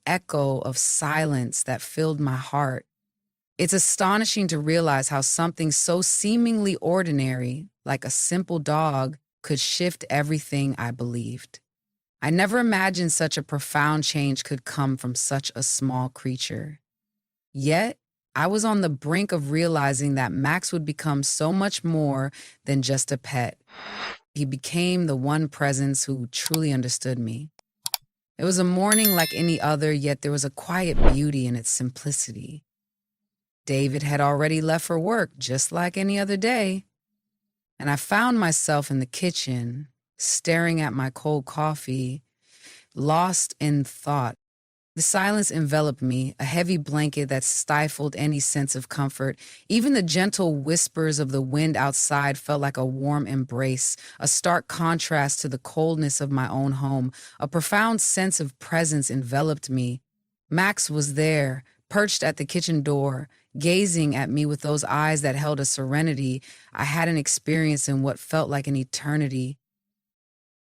echo of silence that filled my heart. It's astonishing to realize how something so seemingly ordinary, like a simple dog, could shift everything I believed. I never imagined such a profound change could come from such a small creature. Yet, I was on the brink of realizing that Max would become so much more than just a pet. He became the one presence who truly understood me. It was a morning like any other, yet there was a quiet beauty in its simplicity. David had already left for work, just like any other day, and I found myself in the kitchen, staring at my cold coffee, lost in thought. The silence enveloped me, a heavy blanket that stifled any sense of comfort. Even the gentle whispers of the wind outside felt like a warm embrace, a stark contrast to the coldness of my own home. A profound sense of presence enveloped me. Max was there, perched at the kitchen door, gazing at me with those eyes that held a serenity I hadn't experienced in what felt like an eternity.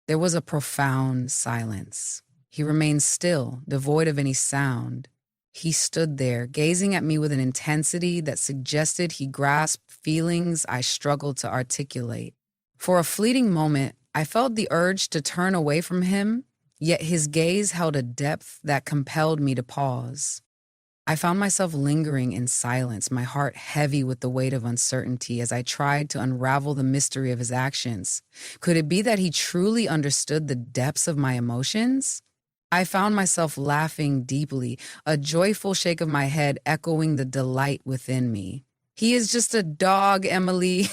There was a profound silence. He remained still, devoid of any sound. He stood there, gazing at me with an intensity that suggested he grasped feelings I struggled to articulate. For a fleeting moment, I felt the urge to turn away from him, yet his gaze held a depth that compelled me to pause. I found myself lingering in silence, my heart heavy with the weight of uncertainty as I tried to unravel the mystery of his actions. Could it be that he truly understood the depths of my emotions? I found myself laughing deeply, a joyful shake of my head echoing the delight within me. He is just a dog, Emily.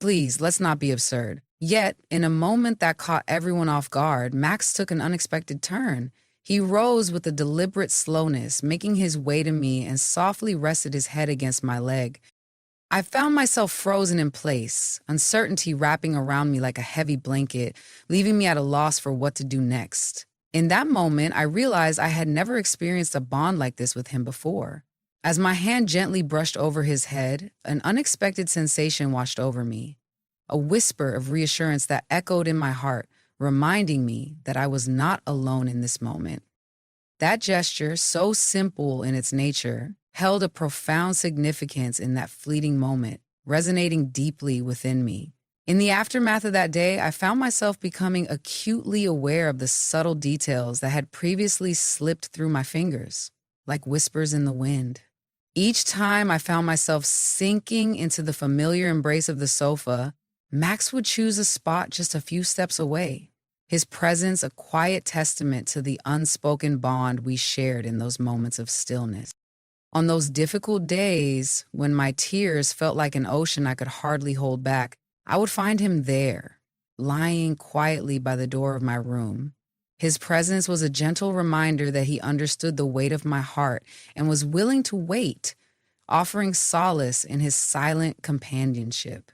Please, let's not be absurd. Yet, in a moment that caught everyone off guard, Max took an unexpected turn. He rose with a deliberate slowness, making his way to me and softly rested his head against my leg. I found myself frozen in place, uncertainty wrapping around me like a heavy blanket, leaving me at a loss for what to do next. In that moment, I realized I had never experienced a bond like this with him before. As my hand gently brushed over his head, an unexpected sensation washed over me, a whisper of reassurance that echoed in my heart, reminding me that I was not alone in this moment. That gesture, so simple in its nature, held a profound significance in that fleeting moment, resonating deeply within me. In the aftermath of that day, I found myself becoming acutely aware of the subtle details that had previously slipped through my fingers, like whispers in the wind. Each time I found myself sinking into the familiar embrace of the sofa, Max would choose a spot just a few steps away, his presence a quiet testament to the unspoken bond we shared in those moments of stillness. On those difficult days, when my tears felt like an ocean I could hardly hold back, I would find him there, lying quietly by the door of my room. His presence was a gentle reminder that he understood the weight of my heart and was willing to wait, offering solace in his silent companionship.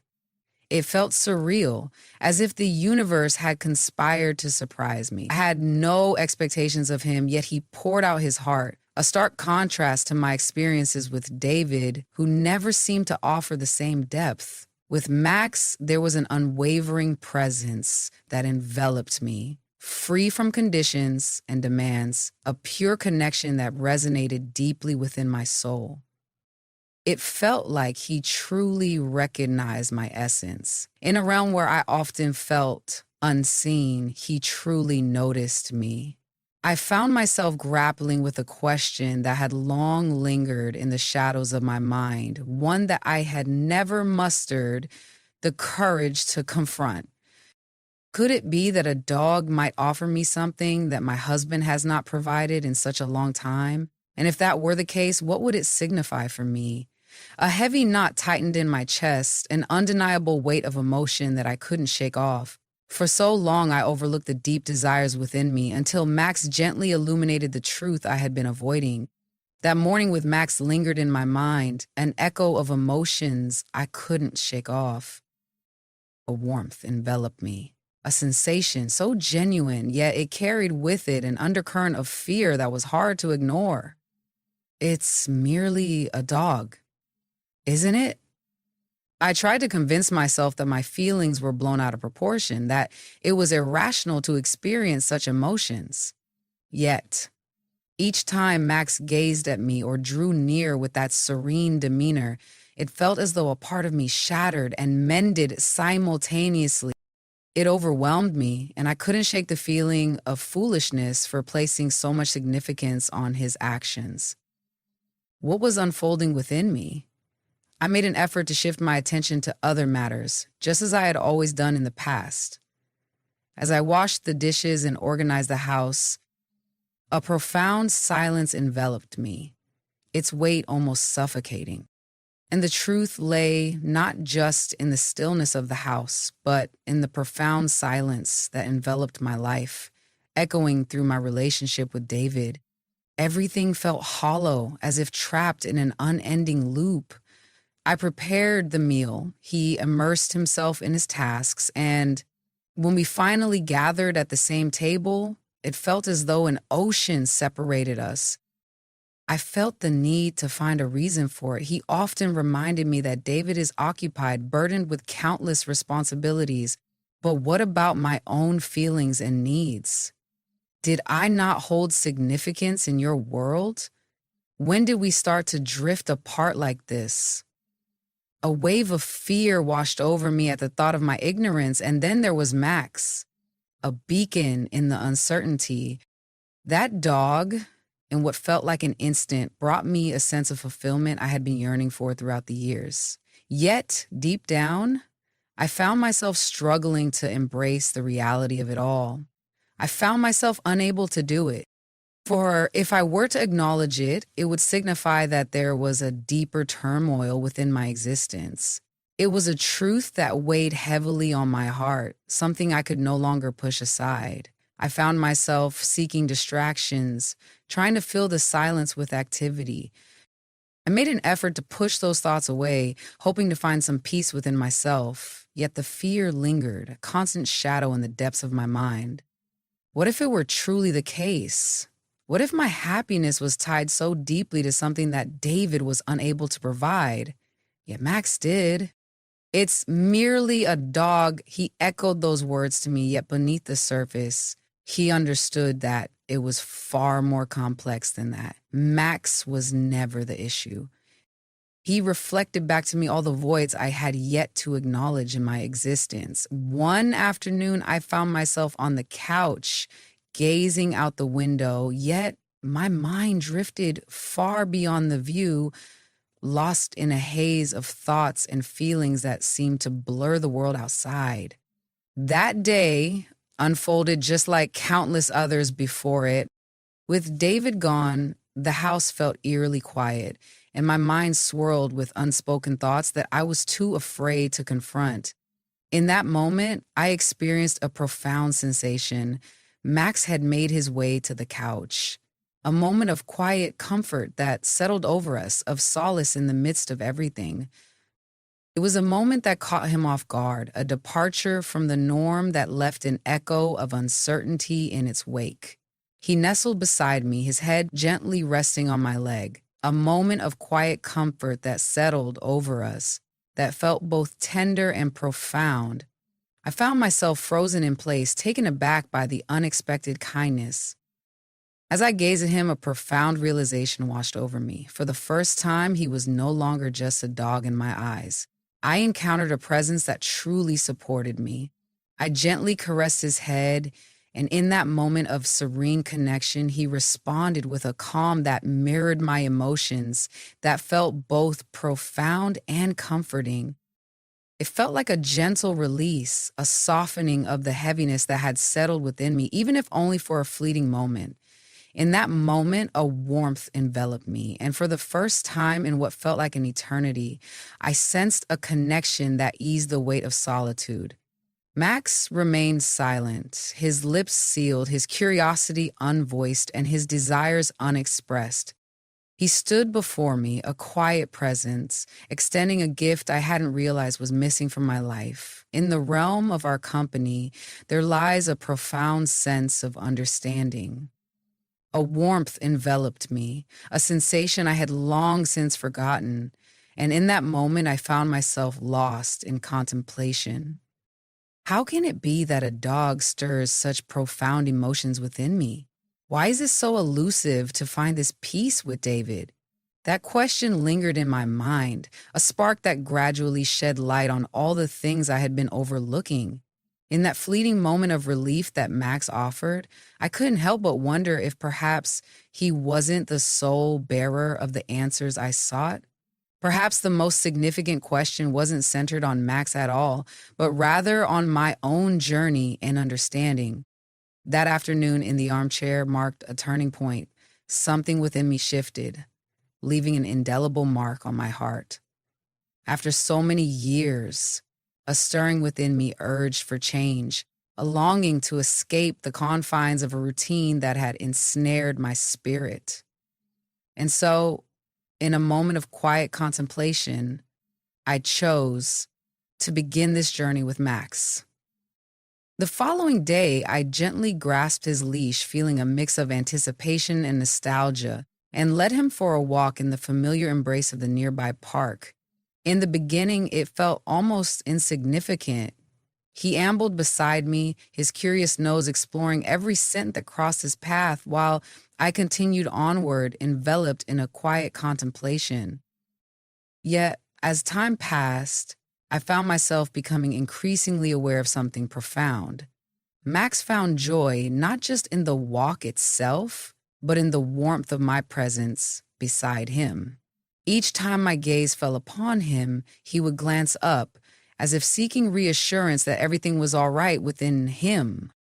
It felt surreal, as if the universe had conspired to surprise me. I had no expectations of him, yet he poured out his heart, a stark contrast to my experiences with David, who never seemed to offer the same depth. With Max, there was an unwavering presence that enveloped me, free from conditions and demands, a pure connection that resonated deeply within my soul. It felt like he truly recognized my essence. In a realm where I often felt unseen, he truly noticed me. I found myself grappling with a question that had long lingered in the shadows of my mind, one that I had never mustered the courage to confront. Could it be that a dog might offer me something that my husband has not provided in such a long time? And if that were the case, what would it signify for me? A heavy knot tightened in my chest, an undeniable weight of emotion that I couldn't shake off. For so long, I overlooked the deep desires within me until Max gently illuminated the truth I had been avoiding. That morning with Max lingered in my mind, an echo of emotions I couldn't shake off. A warmth enveloped me, a sensation so genuine, yet it carried with it an undercurrent of fear that was hard to ignore. It's merely a dog, isn't it? I tried to convince myself that my feelings were blown out of proportion, that it was irrational to experience such emotions. Yet, Each time Max gazed at me or drew near with that serene demeanor, it felt as though a part of me shattered and mended simultaneously. It overwhelmed me, and I couldn't shake the feeling of foolishness for placing so much significance on his actions. What was unfolding within me? I made an effort to shift my attention to other matters, just as I had always done in the past. As I washed the dishes and organized the house, a profound silence enveloped me, its weight almost suffocating. And the truth lay not just in the stillness of the house, but in the profound silence that enveloped my life, echoing through my relationship with David. Everything felt hollow, as if trapped in an unending loop. I prepared the meal. He immersed himself in his tasks, and when we finally gathered at the same table, it felt as though an ocean separated us. I felt the need to find a reason for it. He often reminded me that David is occupied, burdened with countless responsibilities. But what about my own feelings and needs? Did I not hold significance in your world? When did we start to drift apart like this? A wave of fear washed over me at the thought of my ignorance, and then there was Max, a beacon in the uncertainty. That dog, in what felt like an instant, brought me a sense of fulfillment I had been yearning for throughout the years. Yet, deep down, I found myself struggling to embrace the reality of it all. I found myself unable to do it. For if I were to acknowledge it, it would signify that there was a deeper turmoil within my existence. It was a truth that weighed heavily on my heart, something I could no longer push aside. I found myself seeking distractions, trying to fill the silence with activity. I made an effort to push those thoughts away, hoping to find some peace within myself. Yet the fear lingered, a constant shadow in the depths of my mind. What if it were truly the case? What if my happiness was tied so deeply to something that David was unable to provide? Yet Max did. It's merely a dog. He echoed those words to me, yet beneath the surface, he understood that it was far more complex than that. Max was never the issue. He reflected back to me all the voids I had yet to acknowledge in my existence. One afternoon, I found myself on the couch, gazing out the window, yet my mind drifted far beyond the view, lost in a haze of thoughts and feelings that seemed to blur the world outside. That day unfolded just like countless others before it. With David gone, the house felt eerily quiet, and my mind swirled with unspoken thoughts that I was too afraid to confront. In that moment, I experienced a profound sensation. Max had made his way to the couch. A moment of quiet comfort that settled over us, of solace in the midst of everything. It was a moment that caught him off guard, a departure from the norm that left an echo of uncertainty in its wake. He nestled beside me, his head gently resting on my leg, a moment of quiet comfort that settled over us, that felt both tender and profound. I found myself frozen in place, taken aback by the unexpected kindness. As I gazed at him, a profound realization washed over me. For the first time, he was no longer just a dog in my eyes. I encountered a presence that truly supported me. I gently caressed his head, and in that moment of serene connection, he responded with a calm that mirrored my emotions, that felt both profound and comforting. It felt like a gentle release, a softening of the heaviness that had settled within me, even if only for a fleeting moment. In that moment, a warmth enveloped me, and for the first time in what felt like an eternity, I sensed a connection that eased the weight of solitude. Max remained silent, his lips sealed, his curiosity unvoiced, and his desires unexpressed. He stood before me, a quiet presence, extending a gift I hadn't realized was missing from my life. In the realm of our company, there lies a profound sense of understanding. A warmth enveloped me, a sensation I had long since forgotten, and in that moment I found myself lost in contemplation. How can it be that a dog stirs such profound emotions within me? Why is it so elusive to find this peace with David? That question lingered in my mind, a spark that gradually shed light on all the things I had been overlooking. In that fleeting moment of relief that Max offered, I couldn't help but wonder if perhaps he wasn't the sole bearer of the answers I sought. Perhaps the most significant question wasn't centered on Max at all, but rather on my own journey and understanding. That afternoon in the armchair marked a turning point. Something within me shifted, leaving an indelible mark on my heart. After so many years, a stirring within me urged for change, a longing to escape the confines of a routine that had ensnared my spirit. And so, in a moment of quiet contemplation, I chose to begin this journey with Max. The following day, I gently grasped his leash, feeling a mix of anticipation and nostalgia, and led him for a walk in the familiar embrace of the nearby park. In the beginning, it felt almost insignificant. He ambled beside me, his curious nose exploring every scent that crossed his path, while I continued onward, enveloped in a quiet contemplation. Yet, as time passed, I found myself becoming increasingly aware of something profound. Max found joy not just in the walk itself, but in the warmth of my presence beside him. Each time my gaze fell upon him, he would glance up, as if seeking reassurance that everything was all right within him.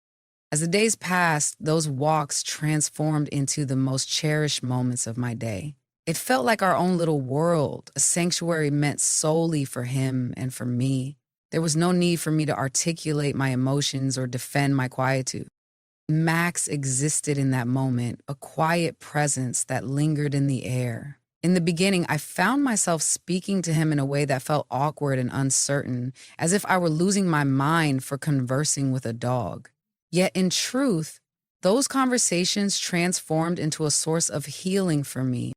As the days passed, those walks transformed into the most cherished moments of my day. It felt like our own little world, a sanctuary meant solely for him and for me. There was no need for me to articulate my emotions or defend my quietude. Max existed in that moment, a quiet presence that lingered in the air. In the beginning, I found myself speaking to him in a way that felt awkward and uncertain, as if I were losing my mind for conversing with a dog. Yet in truth, those conversations transformed into a source of healing for me.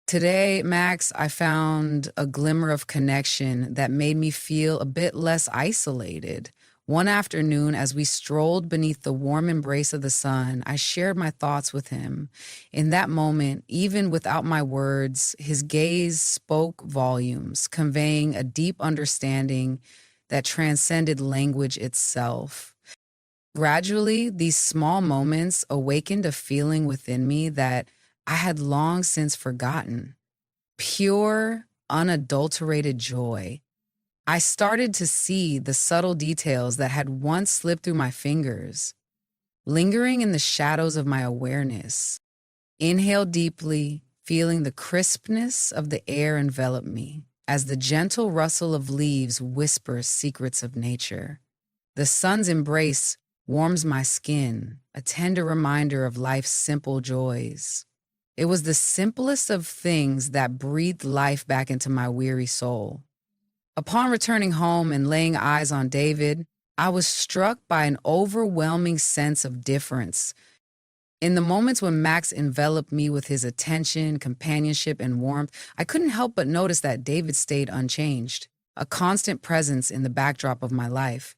Today, Max, I found a glimmer of connection that made me feel a bit less isolated. One afternoon, as we strolled beneath the warm embrace of the sun, I shared my thoughts with him. In that moment, even without my words, his gaze spoke volumes, conveying a deep understanding that transcended language itself. Gradually, these small moments awakened a feeling within me that I had long since forgotten. Pure, unadulterated joy. I started to see the subtle details that had once slipped through my fingers, lingering in the shadows of my awareness. Inhale deeply, feeling the crispness of the air envelop me, as the gentle rustle of leaves whispers secrets of nature. The sun's embrace warms my skin, a tender reminder of life's simple joys. It was the simplest of things that breathed life back into my weary soul. Upon returning home and laying eyes on David, I was struck by an overwhelming sense of difference. In the moments when Max enveloped me with his attention, companionship, and warmth, I couldn't help but notice that David stayed unchanged, a constant presence in the backdrop of my life.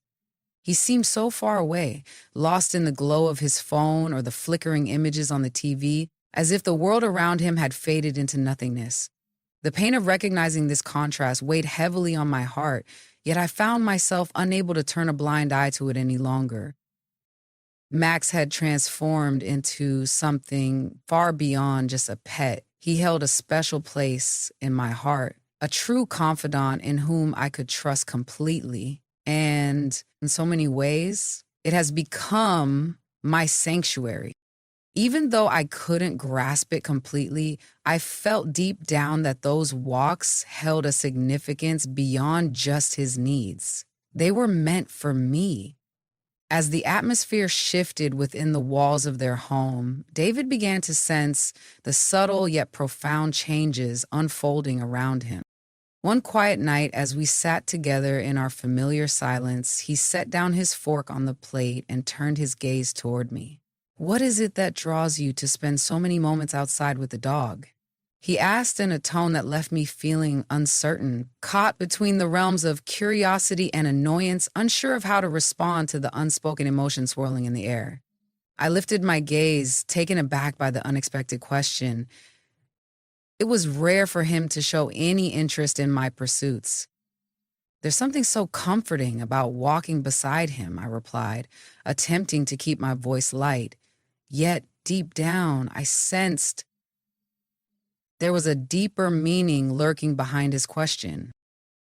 He seemed so far away, lost in the glow of his phone or the flickering images on the TV, as if the world around him had faded into nothingness. The pain of recognizing this contrast weighed heavily on my heart, yet I found myself unable to turn a blind eye to it any longer. Max had transformed into something far beyond just a pet. He held a special place in my heart, a true confidant in whom I could trust completely. And in so many ways, it has become my sanctuary. Even though I couldn't grasp it completely, I felt deep down that those walks held a significance beyond just his needs. They were meant for me. As the atmosphere shifted within the walls of their home, David began to sense the subtle yet profound changes unfolding around him. One quiet night, as we sat together in our familiar silence, he set down his fork on the plate and turned his gaze toward me. "What is it that draws you to spend so many moments outside with the dog?" He asked in a tone that left me feeling uncertain, caught between the realms of curiosity and annoyance, unsure of how to respond to the unspoken emotion swirling in the air. I lifted my gaze, taken aback by the unexpected question. It was rare for him to show any interest in my pursuits. There's something so comforting about walking beside him, I replied, attempting to keep my voice light. Yet, deep down, I sensed there was a deeper meaning lurking behind his question.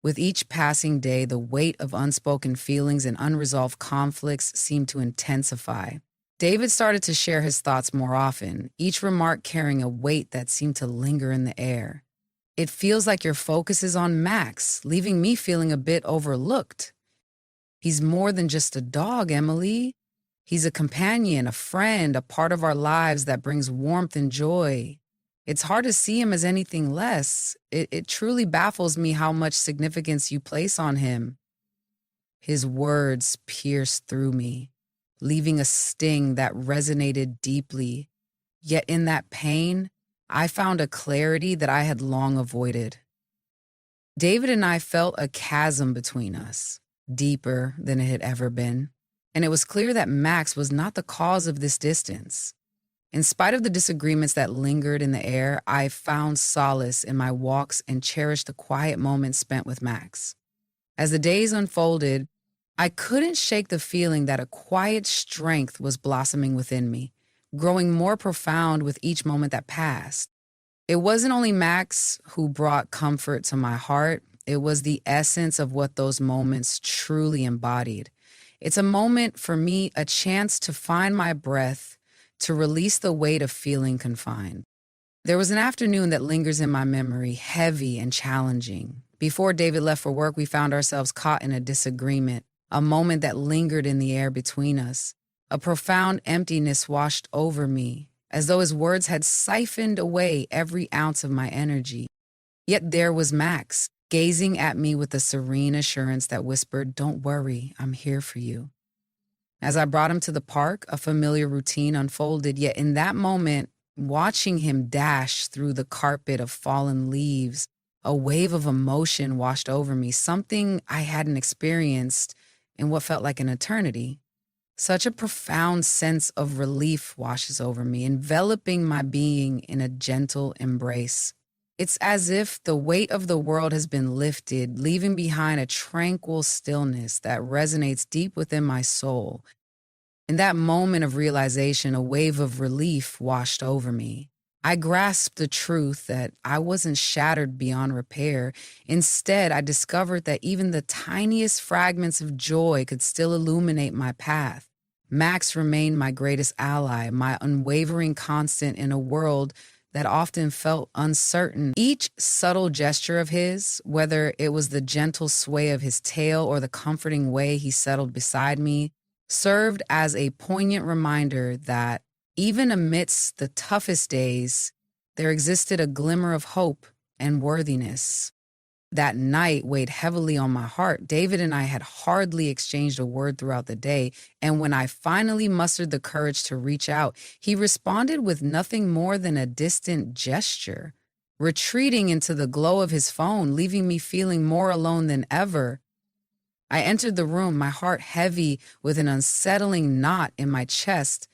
With each passing day, the weight of unspoken feelings and unresolved conflicts seemed to intensify. David started to share his thoughts more often, each remark carrying a weight that seemed to linger in the air. It feels like your focus is on Max, leaving me feeling a bit overlooked. He's more than just a dog, Emily. He's a companion, a friend, a part of our lives that brings warmth and joy. It's hard to see him as anything less. It truly baffles me how much significance you place on him. His words pierced through me, leaving a sting that resonated deeply. Yet in that pain, I found a clarity that I had long avoided. David and I felt a chasm between us, deeper than it had ever been, and it was clear that Max was not the cause of this distance. In spite of the disagreements that lingered in the air, I found solace in my walks and cherished the quiet moments spent with Max. As the days unfolded, I couldn't shake the feeling that a quiet strength was blossoming within me, growing more profound with each moment that passed. It wasn't only Max who brought comfort to my heart, it was the essence of what those moments truly embodied. It's a moment for me, a chance to find my breath, to release the weight of feeling confined. There was an afternoon that lingers in my memory, heavy and challenging. Before David left for work, we found ourselves caught in a disagreement, a moment that lingered in the air between us. A profound emptiness washed over me, as though his words had siphoned away every ounce of my energy. Yet there was Max, gazing at me with a serene assurance that whispered, "Don't worry, I'm here for you." As I brought him to the park, a familiar routine unfolded, yet in that moment, watching him dash through the carpet of fallen leaves, a wave of emotion washed over me, something I hadn't experienced in what felt like an eternity. Such a profound sense of relief washes over me, enveloping my being in a gentle embrace. It's as if the weight of the world has been lifted, leaving behind a tranquil stillness that resonates deep within my soul. In that moment of realization, a wave of relief washed over me. I grasped the truth that I wasn't shattered beyond repair. Instead, I discovered that even the tiniest fragments of joy could still illuminate my path. Max remained my greatest ally, my unwavering constant in a world that often felt uncertain. Each subtle gesture of his, whether it was the gentle sway of his tail or the comforting way he settled beside me, served as a poignant reminder that even amidst the toughest days, there existed a glimmer of hope and worthiness. That night weighed heavily on my heart. David and I had hardly exchanged a word throughout the day, and when I finally mustered the courage to reach out, he responded with nothing more than a distant gesture, retreating into the glow of his phone, leaving me feeling more alone than ever. I entered the room, my heart heavy with an unsettling knot in my chest.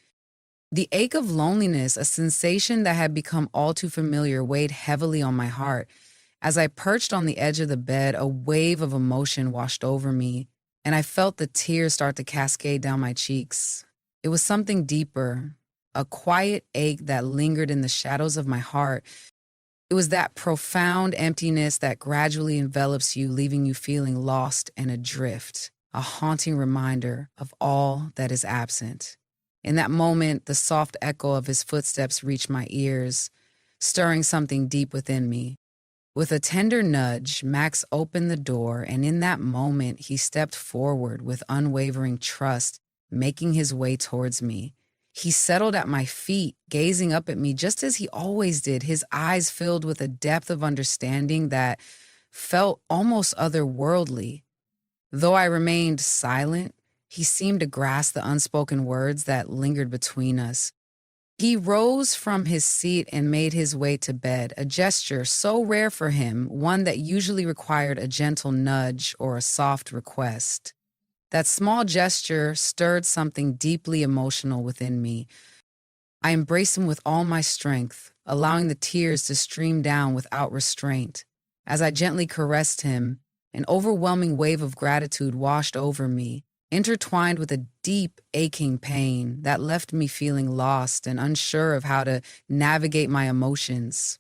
The ache of loneliness, a sensation that had become all too familiar, weighed heavily on my heart. As I perched on the edge of the bed, a wave of emotion washed over me, and I felt the tears start to cascade down my cheeks. It was something deeper, a quiet ache that lingered in the shadows of my heart. It was that profound emptiness that gradually envelops you, leaving you feeling lost and adrift, a haunting reminder of all that is absent. In that moment, the soft echo of his footsteps reached my ears, stirring something deep within me. With a tender nudge, Max opened the door, and in that moment, he stepped forward with unwavering trust, making his way towards me. He settled at my feet, gazing up at me just as he always did, his eyes filled with a depth of understanding that felt almost otherworldly. Though I remained silent, he seemed to grasp the unspoken words that lingered between us. He rose from his seat and made his way to bed, a gesture so rare for him, one that usually required a gentle nudge or a soft request. That small gesture stirred something deeply emotional within me. I embraced him with all my strength, allowing the tears to stream down without restraint. As I gently caressed him, an overwhelming wave of gratitude washed over me, intertwined with a deep, aching pain that left me feeling lost and unsure of how to navigate my emotions.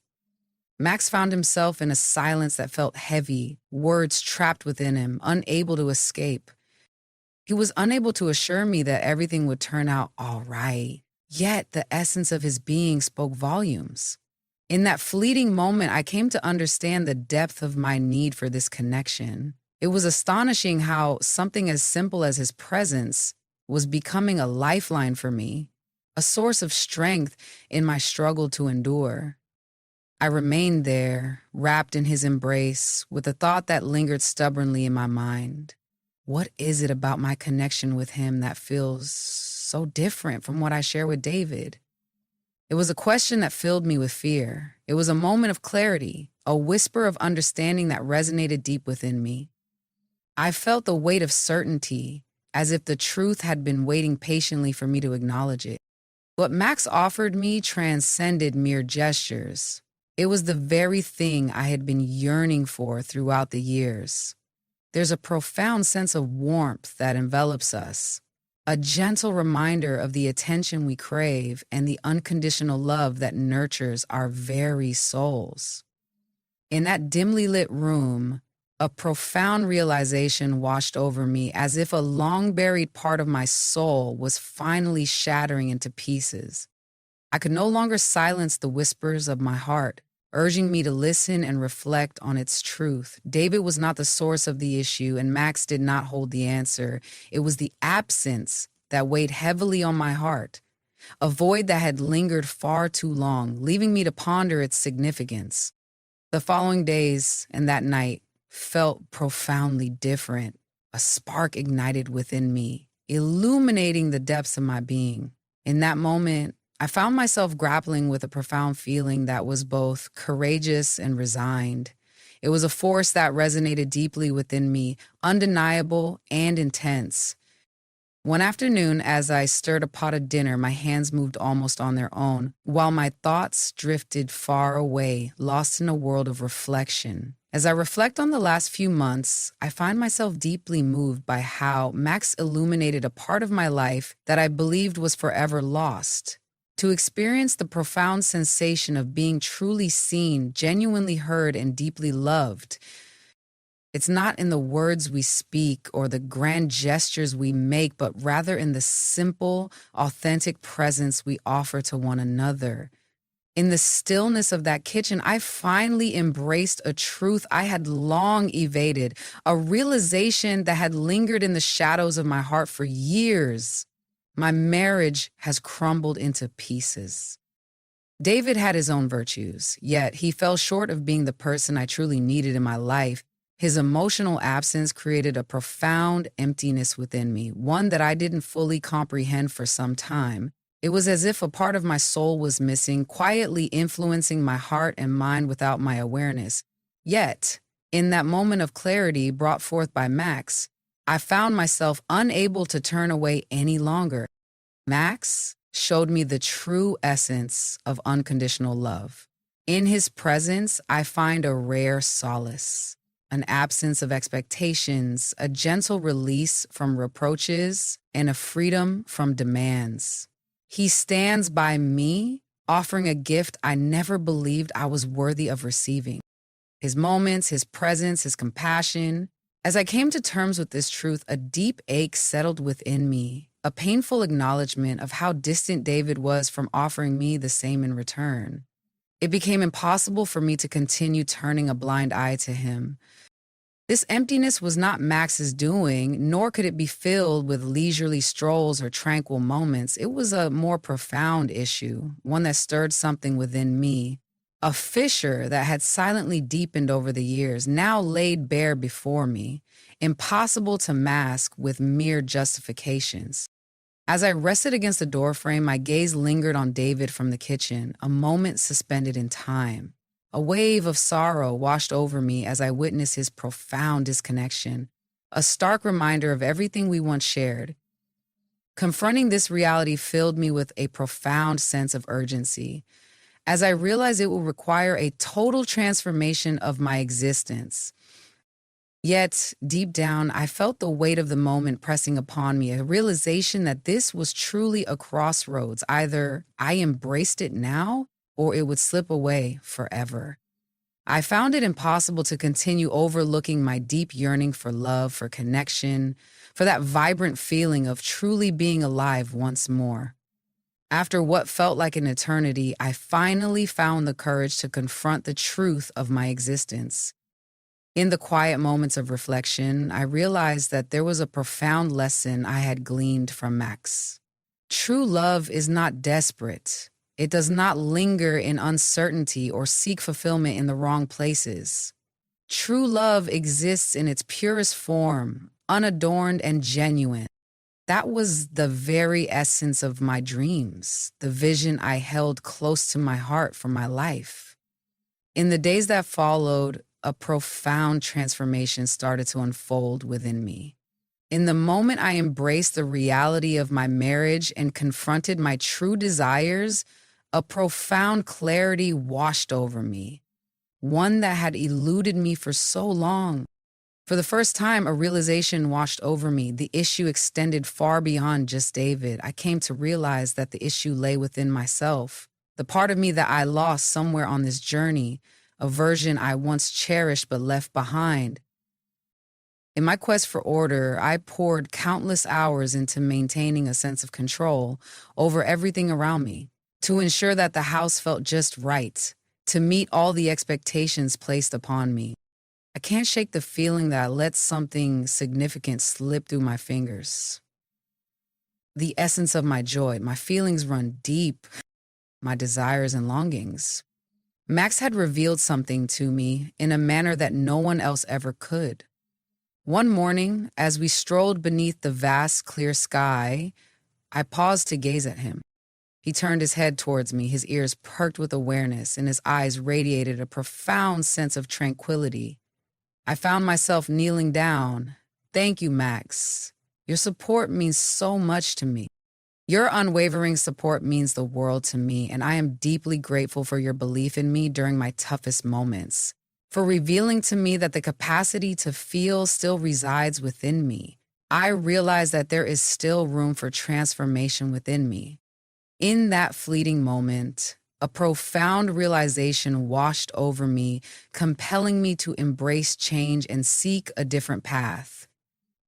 Max found himself in a silence that felt heavy, words trapped within him, unable to escape. He was unable to assure me that everything would turn out all right, yet the essence of his being spoke volumes. In that fleeting moment, I came to understand the depth of my need for this connection. It was astonishing how something as simple as his presence was becoming a lifeline for me, a source of strength in my struggle to endure. I remained there, wrapped in his embrace, with a thought that lingered stubbornly in my mind. What is it about my connection with him that feels so different from what I share with David? It was a question that filled me with fear. It was a moment of clarity, a whisper of understanding that resonated deep within me. I felt the weight of certainty, as if the truth had been waiting patiently for me to acknowledge it. What Max offered me transcended mere gestures. It was the very thing I had been yearning for throughout the years. There's a profound sense of warmth that envelops us, a gentle reminder of the attention we crave and the unconditional love that nurtures our very souls. In that dimly lit room, a profound realization washed over me, as if a long-buried part of my soul was finally shattering into pieces. I could no longer silence the whispers of my heart, urging me to listen and reflect on its truth. David was not the source of the issue, and Max did not hold the answer. It was the absence that weighed heavily on my heart, a void that had lingered far too long, leaving me to ponder its significance. The following days and that night felt profoundly different. A spark ignited within me, illuminating the depths of my being. In that moment, I found myself grappling with a profound feeling that was both courageous and resigned. It was a force that resonated deeply within me, undeniable and intense. One afternoon, as I stirred a pot of dinner, my hands moved almost on their own, while my thoughts drifted far away, lost in a world of reflection. As I reflect on the last few months, I find myself deeply moved by how Max illuminated a part of my life that I believed was forever lost. To experience the profound sensation of being truly seen, genuinely heard, and deeply loved. It's not in the words we speak or the grand gestures we make, but rather in the simple, authentic presence we offer to one another. In the stillness of that kitchen, I finally embraced a truth I had long evaded, a realization that had lingered in the shadows of my heart for years. My marriage has crumbled into pieces. David had his own virtues, yet he fell short of being the person I truly needed in my life. His emotional absence created a profound emptiness within me, one that I didn't fully comprehend for some time. It was as if a part of my soul was missing, quietly influencing my heart and mind without my awareness. Yet, in that moment of clarity brought forth by Max, I found myself unable to turn away any longer. Max showed me the true essence of unconditional love. In his presence, I find a rare solace, an absence of expectations, a gentle release from reproaches, and a freedom from demands. He stands by me, offering a gift I never believed I was worthy of receiving. His moments, his presence, his compassion. As I came to terms with this truth, a deep ache settled within me, a painful acknowledgement of how distant David was from offering me the same in return. It became impossible for me to continue turning a blind eye to him. This emptiness was not Max's doing, nor could it be filled with leisurely strolls or tranquil moments. It was a more profound issue, one that stirred something within me. A fissure that had silently deepened over the years, now laid bare before me, impossible to mask with mere justifications. As I rested against the doorframe, my gaze lingered on David from the kitchen, a moment suspended in time. A wave of sorrow washed over me as I witnessed his profound disconnection. a stark reminder of everything we once shared. Confronting this reality filled me with a profound sense of urgency, as I realized it will require a total transformation of my existence. Yet, deep down, I felt the weight of the moment pressing upon me, a realization that this was truly a crossroads. Either I embraced it now, or it would slip away forever. I found it impossible to continue overlooking my deep yearning for love, for connection, for that vibrant feeling of truly being alive once more. After what felt like an eternity, I finally found the courage to confront the truth of my existence. In the quiet moments of reflection, I realized that there was a profound lesson I had gleaned from Max. True love is not desperate. It does not linger in uncertainty or seek fulfillment in the wrong places. True love exists in its purest form, unadorned and genuine. That was the very essence of my dreams, the vision I held close to my heart for my life. In the days that followed, a profound transformation started to unfold within me. In the moment I embraced the reality of my marriage and confronted my true desires, a profound clarity washed over me, one that had eluded me for so long. For the first time, a realization washed over me. The issue extended far beyond just David. I came to realize that the issue lay within myself, the part of me that I lost somewhere on this journey, a version I once cherished but left behind. In my quest for order, I poured countless hours into maintaining a sense of control over everything around me, to ensure that the house felt just right, to meet all the expectations placed upon me. I can't shake the feeling that I let something significant slip through my fingers. The essence of my joy, my feelings run deep, my desires and longings. Max had revealed something to me in a manner that no one else ever could. One morning, as we strolled beneath the vast, clear sky, I paused to gaze at him. He turned his head towards me, his ears perked with awareness, and his eyes radiated a profound sense of tranquility. I found myself kneeling down. Thank you, Max. Your support means so much to me. Your unwavering support means the world to me, and I am deeply grateful for your belief in me during my toughest moments, for revealing to me that the capacity to feel still resides within me. I realize that there is still room for transformation within me. In that fleeting moment, a profound realization washed over me, compelling me to embrace change and seek a different path.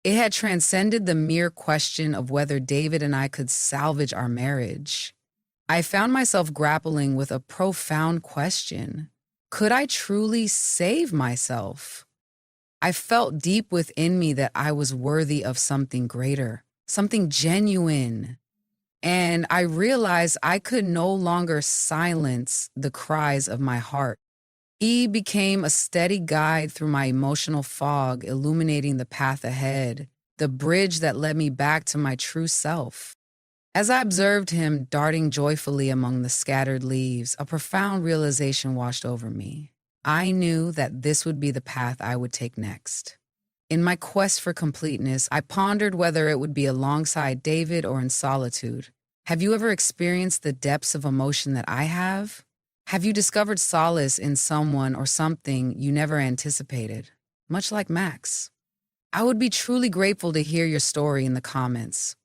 It had transcended the mere question of whether David and I could salvage our marriage. I found myself grappling with a profound question. Could I truly save myself? I felt deep within me that I was worthy of something greater, something genuine. And I realized I could no longer silence the cries of my heart. He became a steady guide through my emotional fog, illuminating the path ahead, the bridge that led me back to my true self. As I observed him darting joyfully among the scattered leaves, a profound realization washed over me. I knew that this would be the path I would take next. In my quest for completeness, I pondered whether it would be alongside David or in solitude. Have you ever experienced the depths of emotion that I have? Have you discovered solace in someone or something you never anticipated? Much like Max. I would be truly grateful to hear your story in the comments.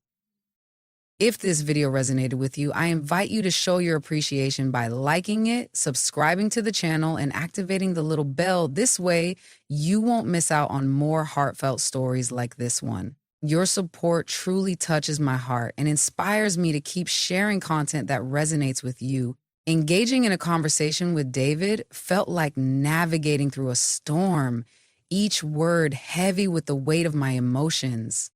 If this video resonated with you, I invite you to show your appreciation by liking it, subscribing to the channel, and activating the little bell. This way, you won't miss out on more heartfelt stories like this one. Your support truly touches my heart and inspires me to keep sharing content that resonates with you. Engaging in a conversation with David felt like navigating through a storm, each word heavy with the weight of my emotions.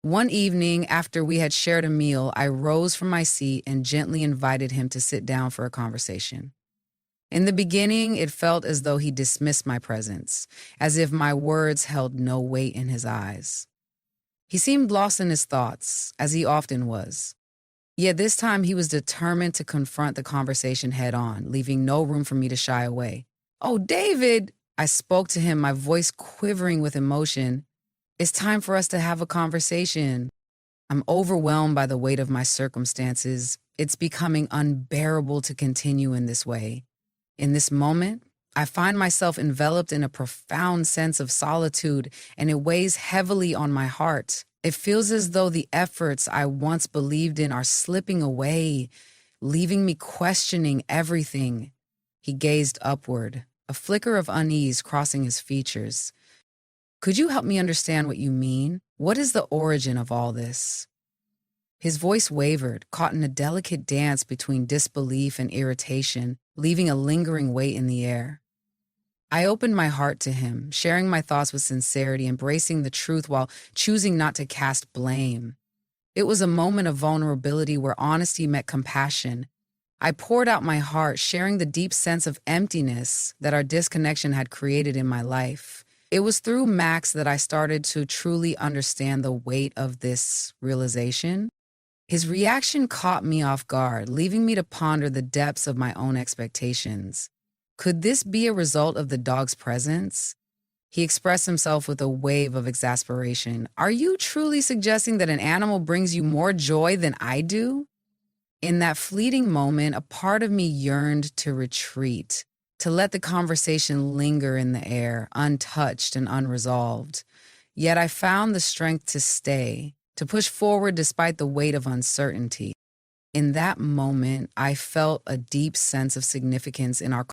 One evening, after we had shared a meal, I rose from my seat and gently invited him to sit down for a conversation. In the beginning, it felt as though he dismissed my presence, as if my words held no weight in his eyes. He seemed lost in his thoughts, as he often was. Yet this time he was determined to confront the conversation head on, leaving no room for me to shy away. "Oh, David," I spoke to him, my voice quivering with emotion. It's time for us to have a conversation. I'm overwhelmed by the weight of my circumstances. It's becoming unbearable to continue in this way. In this moment, I find myself enveloped in a profound sense of solitude, and it weighs heavily on my heart. It feels as though the efforts I once believed in are slipping away, leaving me questioning everything. He gazed upward, a flicker of unease crossing his features. Could you help me understand what you mean? What is the origin of all this? His voice wavered, caught in a delicate dance between disbelief and irritation, leaving a lingering weight in the air. I opened my heart to him, sharing my thoughts with sincerity, embracing the truth while choosing not to cast blame. It was a moment of vulnerability where honesty met compassion. I poured out my heart, sharing the deep sense of emptiness that our disconnection had created in my life. It was through Max that I started to truly understand the weight of this realization. His reaction caught me off guard, leaving me to ponder the depths of my own expectations. Could this be a result of the dog's presence? He expressed himself with a wave of exasperation. Are you truly suggesting that an animal brings you more joy than I do? In that fleeting moment, a part of me yearned to retreat, to let the conversation linger in the air, untouched and unresolved. Yet I found the strength to stay, to push forward despite the weight of uncertainty. In that moment, I felt a deep sense of significance in our